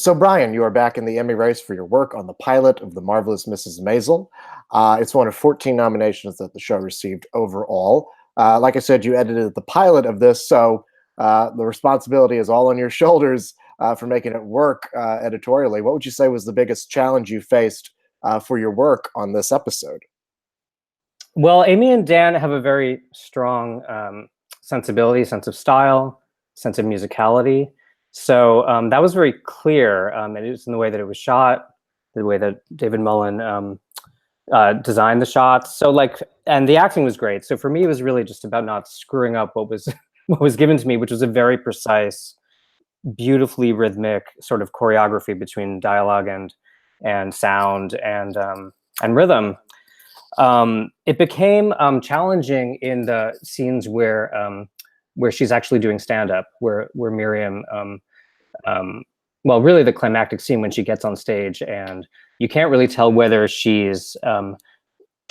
So, Brian, you are back in the Emmy race for your work on the pilot of The Marvelous Mrs. Maisel. It's one of 14 nominations that the show received overall. Like I said, you edited the pilot of this, so the responsibility is all on your shoulders for making it work editorially. What would you say was the biggest challenge you faced for your work on this episode? Well, Amy and Dan have a very strong sensibility, sense of style, sense of musicality. So that was very clear. And it was in the way that it was shot, the way that David Mullen designed the shots. So and the acting was great. So for me, it was really just about not screwing up what was what was given to me, which was a very precise, beautifully rhythmic sort of choreography between dialogue and sound and rhythm. It became challenging in the scenes where she's actually doing stand-up, where Miriam, well, really the climactic scene when she gets on stage and you can't really tell whether she's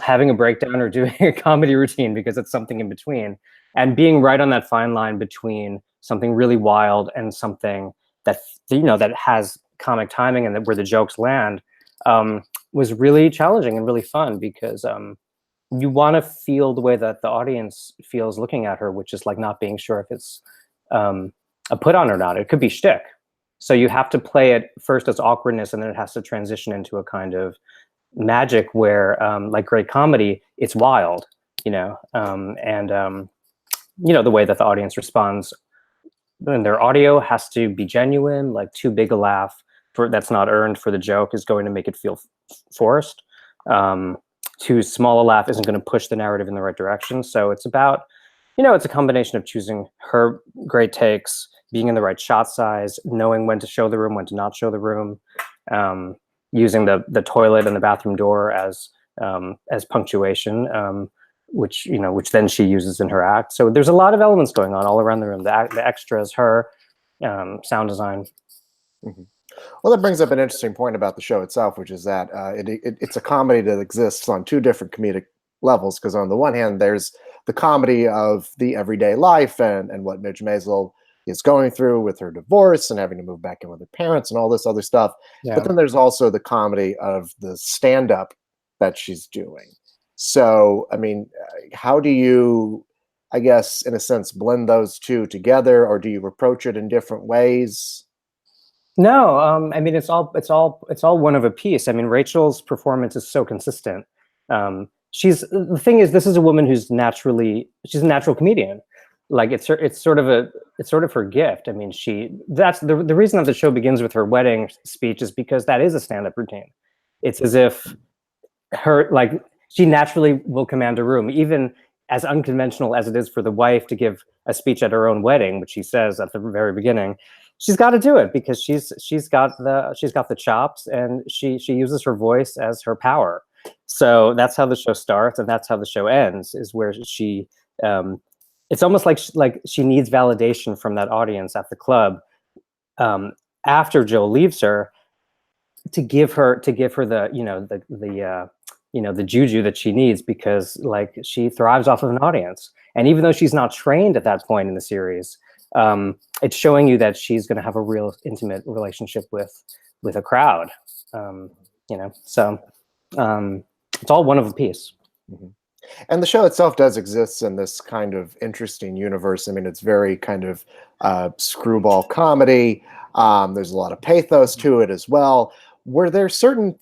having a breakdown or doing a comedy routine because it's something in between. And being right on that fine line between something really wild and something that, that has comic timing and where the jokes land was really challenging and really fun because you want to feel the way that the audience feels looking at her, which is like not being sure if it's a put on or not. It could be shtick. So you have to play it first as awkwardness, and then it has to transition into a kind of magic where, like great comedy, it's wild, the way that the audience responds. And their audio has to be genuine, like too big a laugh that's not earned for the joke is going to make it feel forced. Too small a laugh isn't going to push the narrative in the right direction. So it's about, it's a combination of choosing her great takes, being in the right shot size, knowing when to show the room, when to not show the room, using the toilet and the bathroom door as punctuation, which then she uses in her act. So there's a lot of elements going on all around the room. The extras, her, sound design. Mm-hmm. Well, that brings up an interesting point about the show itself, which is that it's a comedy that exists on two different comedic levels. Because on the one hand, there's the comedy of the everyday life and what Midge Maisel is going through with her divorce and having to move back in with her parents and all this other stuff. Yeah. But then there's also the comedy of the stand-up that she's doing. So, I mean, how do you, I guess, in a sense, blend those two together, or do you approach it in different ways? No, I mean, it's all one of a piece. I mean, Rachel's performance is so consistent. The thing is, this is a woman she's a natural comedian. Like it's sort of her gift. I mean, that's the reason that the show begins with her wedding speech is because that is a stand-up routine. It's as if she naturally will command a room, even as unconventional as it is for the wife to give a speech at her own wedding, which she says at the very beginning. She's got to do it because she's got the chops, and she uses her voice as her power. So that's how the show starts, and that's how the show ends. Is where she, it's almost like she needs validation from that audience at the club after Joel leaves her to give her the the juju that she needs, because she thrives off of an audience, and even though she's not trained at that point in the series. It's showing you that she's going to have a real intimate relationship with a crowd, so it's all one of a piece. Mm-hmm. And the show itself does exist in this kind of interesting universe. I mean, it's very kind of screwball comedy. There's a lot of pathos to it as well. Were there certain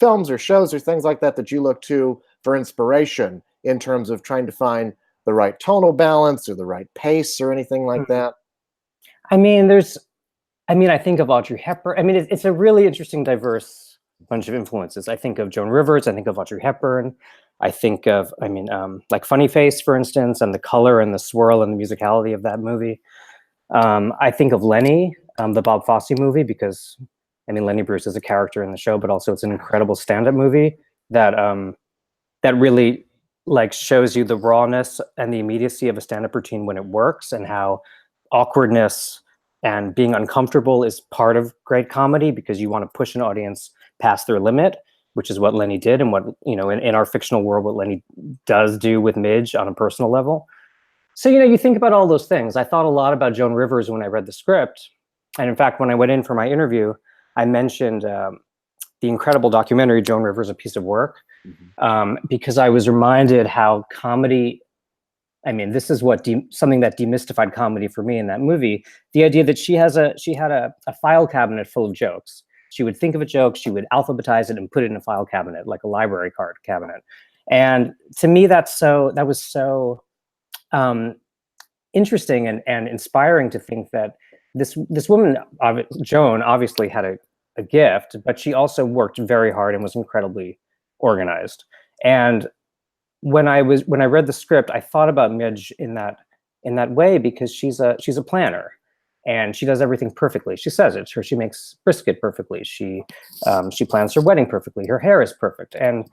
films or shows or things like that you look to for inspiration in terms of trying to find the right tonal balance or the right pace or anything like that? I mean, I think of Audrey Hepburn. I mean, it's a really interesting, diverse bunch of influences. I think of Joan Rivers. I think of Audrey Hepburn. I think of, like Funny Face, for instance, and the color and the swirl and the musicality of that movie. I think of Lenny, the Bob Fosse movie, because, Lenny Bruce is a character in the show, but also it's an incredible stand-up movie that really shows you the rawness and the immediacy of a stand-up routine when it works, and how awkwardness and being uncomfortable is part of great comedy, because you want to push an audience past their limit, which is what Lenny did, and what, in our fictional world, what Lenny does do with Midge on a personal level. So, you think about all those things. I thought a lot about Joan Rivers when I read the script. And in fact, when I went in for my interview, I mentioned the incredible documentary Joan Rivers: A Piece of Work, because I was reminded how comedy. I mean, this is what something that demystified comedy for me in that movie. The idea that she had a file cabinet full of jokes. She would think of a joke, she would alphabetize it and put it in a file cabinet, like a library card cabinet. And to me, that was so interesting and inspiring to think that this woman, Joan, obviously had a gift, but she also worked very hard and was incredibly organized. And when I read the script, I thought about Midge in that way, because she's a planner, and she does everything perfectly. She says it. She makes brisket perfectly. She plans her wedding perfectly. Her hair is perfect, and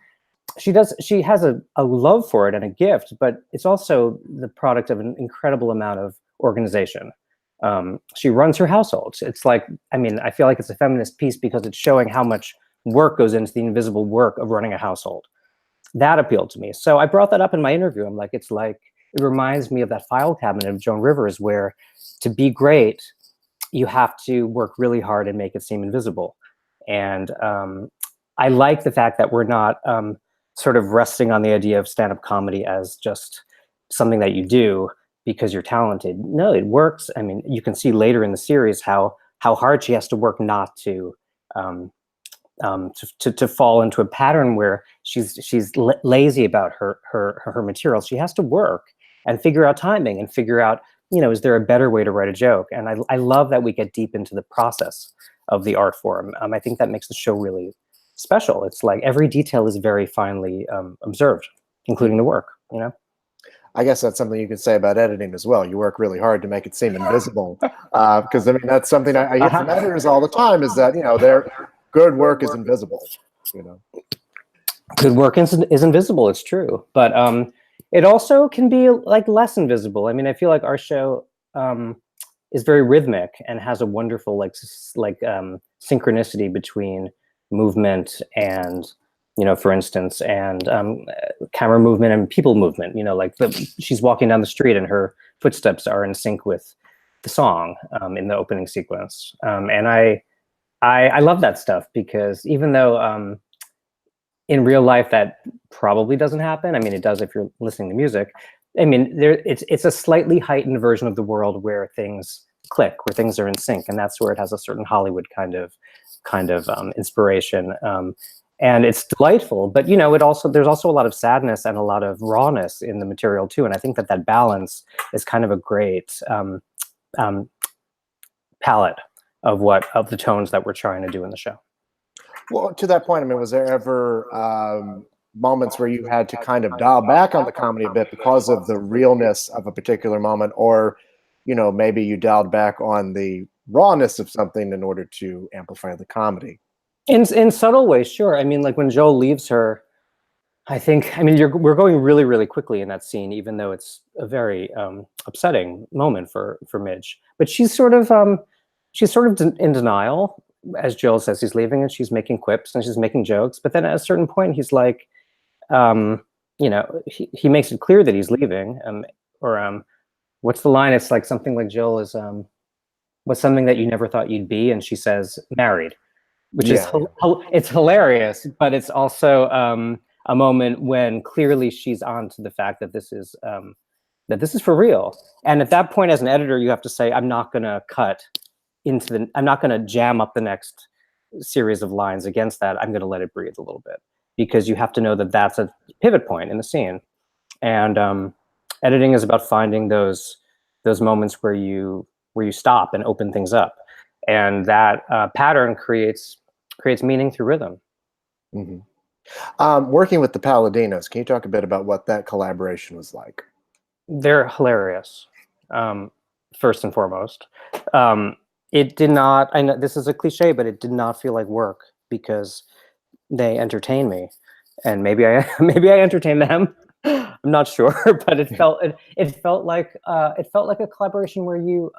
she has a love for it and a gift. But it's also the product of an incredible amount of organization. She runs her household. It's like, I mean, I feel like it's a feminist piece because it's showing how much work goes into the invisible work of running a household. That appealed to me. So I brought that up in my interview. I'm like, it reminds me of that file cabinet of Joan Rivers, where to be great, you have to work really hard and make it seem invisible. And I like the fact that we're not sort of resting on the idea of stand-up comedy as just something that you do because you're talented. No, it works. I mean, you can see later in the series how hard she has to work not to fall into a pattern where she's lazy about her material. She has to work and figure out timing and figure out, is there a better way to write a joke? And I love that we get deep into the process of the art form. I think that makes the show really special. It's like every detail is very finely observed, including the work, I guess that's something you could say about editing as well. You work really hard to make it seem invisible, because I mean, that's something I hear from editors all the time, is that, their good work is invisible, Good work is invisible, it's true. But it also can be like less invisible. I mean, I feel like our show is very rhythmic and has a wonderful synchronicity between movement and, for instance, and camera movement and people movement. She's walking down the street and her footsteps are in sync with the song in the opening sequence. And I love that stuff, because even though in real life that probably doesn't happen. I mean, it does if you're listening to music. I mean, it's a slightly heightened version of the world where things click, where things are in sync, and that's where it has a certain Hollywood kind of inspiration. And it's delightful, but there's also a lot of sadness and a lot of rawness in the material too. And I think that balance is kind of a great palette of the tones that we're trying to do in the show. Well, to that point, I mean, was there ever moments where you had to kind of dial back on the comedy a bit because of the realness of a particular moment, or, maybe you dialed back on the rawness of something in order to amplify the comedy? In subtle ways, sure. I mean, like when Joel leaves her, we're going really, really quickly in that scene, even though it's a very upsetting moment for Midge. But she's sort of in denial. As Joel says, he's leaving, and she's making quips and she's making jokes. But then at a certain point, he's like, he makes it clear that he's leaving. What's the line? It's like something like Joel is, what's something that you never thought you'd be? And she says, married, which is it's hilarious, but it's also a moment when clearly she's on to the fact that this is for real. And at that point, as an editor, you have to say, I'm not going to I'm not going to jam up the next series of lines against that. I'm going to let it breathe a little bit, because you have to know that that's a pivot point in the scene. And editing is about finding those moments where you stop and open things up, and that pattern creates meaning through rhythm. Mm-hmm. Working with the Palladinos, can you talk a bit about what that collaboration was like? They're hilarious, first and foremost. It did not, I know this is a cliche, but it did not feel like work, because they entertain me, and maybe I entertain them. I'm not sure, but it felt like a collaboration where you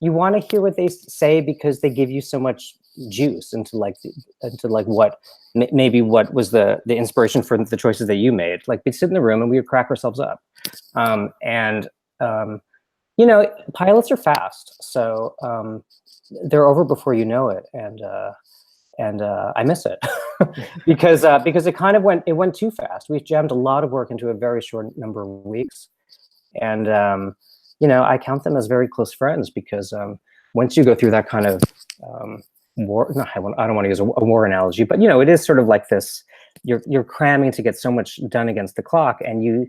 want to hear what they say, because they give you so much juice into what maybe what was the inspiration for the choices that you made. Like, we'd sit in the room and we would crack ourselves up. Pilots are fast, so they're over before you know it, and I miss it because it went too fast. We jammed a lot of work into a very short number of weeks, and I count them as very close friends because once you go through that kind of war, no, I don't want to use a war analogy, but it is sort of like this. You're cramming to get so much done against the clock, and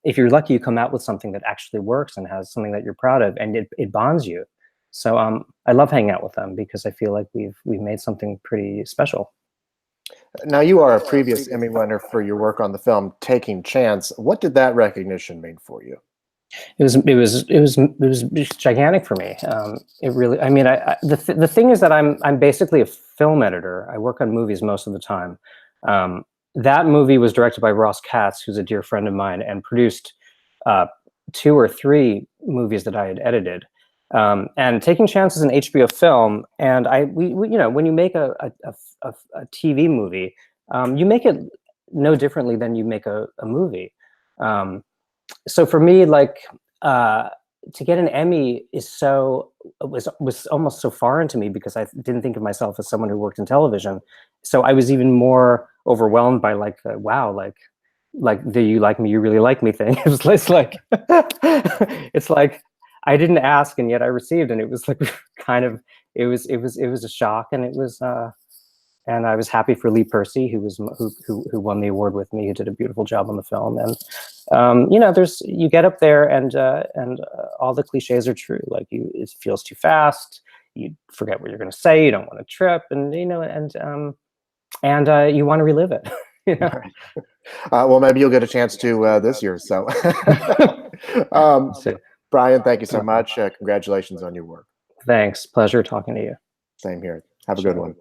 if you're lucky, you come out with something that actually works and has something that you're proud of, and it bonds you. So I love hanging out with them because I feel like we've made something pretty special. Now, you are a previous Emmy winner for your work on the film Taking Chance. What did that recognition mean for you? It was gigantic for me. It really, I mean, the thing is that I'm basically a film editor. I work on movies most of the time. That movie was directed by Ross Katz, who's a dear friend of mine, and produced 2 or 3 movies that I had edited. And Taking Chance is an HBO film, and we when you make a TV movie, you make it no differently than you make a movie. So for me, like to get an Emmy was almost so foreign to me because I didn't think of myself as someone who worked in television. So I was even more overwhelmed by like wow, like the "you like me, you really like me" thing. It's like it's like I didn't ask and yet I received, and it was like kind of it was a shock, and it was and I was happy for Lee Percy, who won the award with me, who did a beautiful job on the film. And you get up there, and all the cliches are true. Like it feels too fast. You forget what you're going to say. You don't want to trip, and you want to relive it. Right. Well, maybe you'll get a chance to this year. So, Brian, thank you so much. Congratulations on your work. Thanks. Pleasure talking to you. Same here. Have a good one.